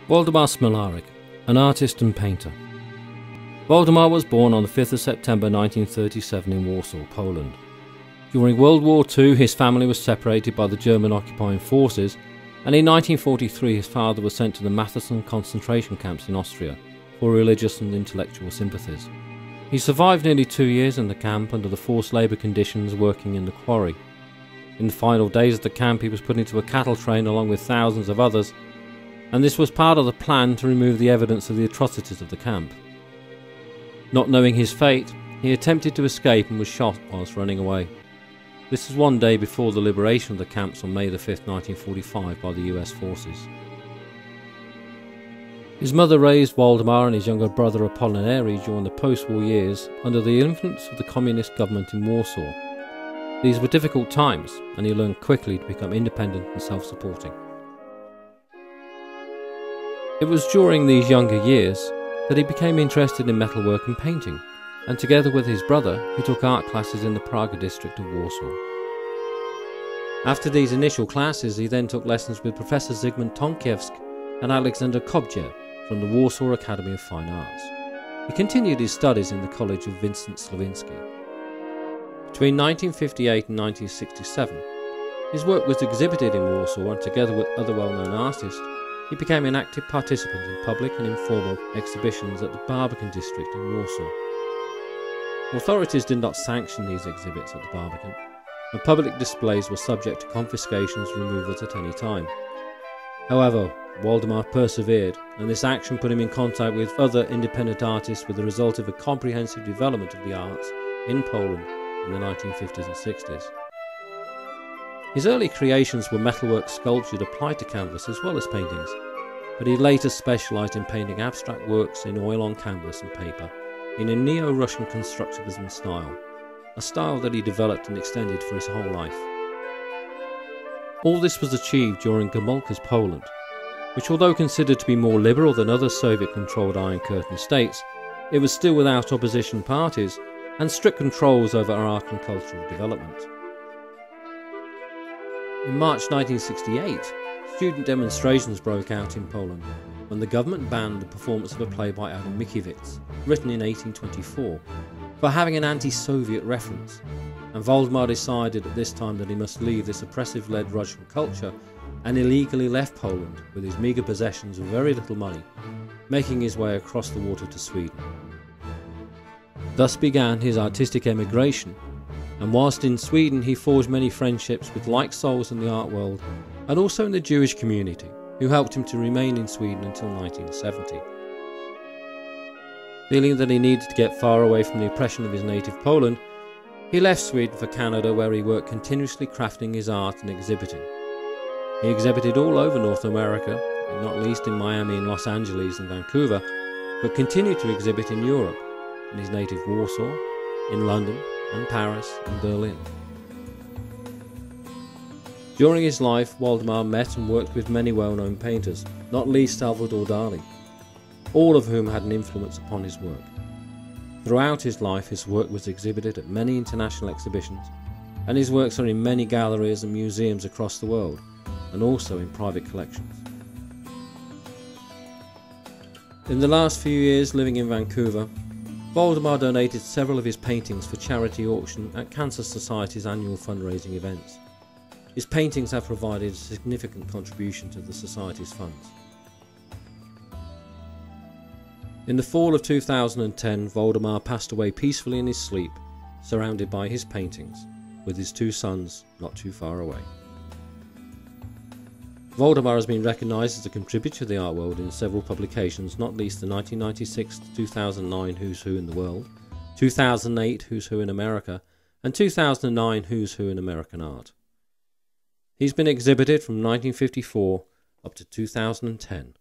Waldemar Smolarek, an artist and painter. Waldemar was born on the 5th of September 1937 in Warsaw, Poland. During World War II, his family was separated by the German occupying forces, and in 1943 his father was sent to the Mauthausen concentration camps in Austria for religious and intellectual sympathies. He survived nearly 2 years in the camp under the forced labour conditions, working in the quarry. In the final days of the camp he was put into a cattle train along with thousands of others, and this was part of the plan to remove the evidence of the atrocities of the camp. Not knowing his fate, he attempted to escape and was shot whilst running away. This was one day before the liberation of the camps on May 5, 1945 by the US forces. His mother raised Waldemar and his younger brother Apollinaire during the post-war years under the influence of the communist government in Warsaw. These were difficult times, and he learned quickly to become independent and self-supporting. It was during these younger years that he became interested in metalwork and painting, and together with his brother he took art classes in the Praga district of Warsaw. After these initial classes he then took lessons with Professor Zygmunt Tonkiewicz and Alexander Kobziew from the Warsaw Academy of Fine Arts. He continued his studies in the College of Vincent Slavinsky. Between 1958 and 1967, his work was exhibited in Warsaw, and together with other well-known artists, he became an active participant in public and informal exhibitions at the Barbican district in Warsaw. Authorities did not sanction these exhibits at the Barbican, and public displays were subject to confiscations and removals at any time. However, Waldemar persevered, and this action put him in contact with other independent artists, with the result of a comprehensive development of the arts in Poland in the 1950s and 60s. His early creations were metalwork sculpture applied to canvas as well as paintings, but he later specialised in painting abstract works in oil on canvas and paper in a neo-Russian constructivism style, a style that he developed and extended for his whole life. All this was achieved during Gomulka's Poland, which, although considered to be more liberal than other Soviet-controlled Iron Curtain states, it was still without opposition parties and strict controls over art and cultural development. In March 1968, student demonstrations broke out in Poland when the government banned the performance of a play by Adam Mickiewicz, written in 1824, for having an anti-Soviet reference, and Waldemar decided at this time that he must leave this oppressive-led Russian culture, and illegally left Poland with his meagre possessions of very little money, making his way across the water to Sweden. Thus began his artistic emigration, and whilst in Sweden he forged many friendships with like souls in the art world and also in the Jewish community, who helped him to remain in Sweden until 1970. Feeling that he needed to get far away from the oppression of his native Poland, he left Sweden for Canada, where he worked continuously crafting his art and exhibiting. He exhibited all over North America, and not least in Miami and Los Angeles and Vancouver, but continued to exhibit in Europe, in his native Warsaw, in London and Paris and Berlin. During his life, Waldemar met and worked with many well-known painters, not least Salvador Dali, all of whom had an influence upon his work. Throughout his life, his work was exhibited at many international exhibitions, and his works are in many galleries and museums across the world, and also in private collections. In the last few years living in Vancouver, Waldemar donated several of his paintings for charity auction at Cancer Society's annual fundraising events. His paintings have provided a significant contribution to the Society's funds. In the fall of 2010, Waldemar passed away peacefully in his sleep, surrounded by his paintings, with his 2 sons not too far away. Waldemar has been recognised as a contributor to the art world in several publications, not least the 1996-2009 Who's Who in the World, 2008 Who's Who in America, and 2009 Who's Who in American Art. He's been exhibited from 1954 up to 2010.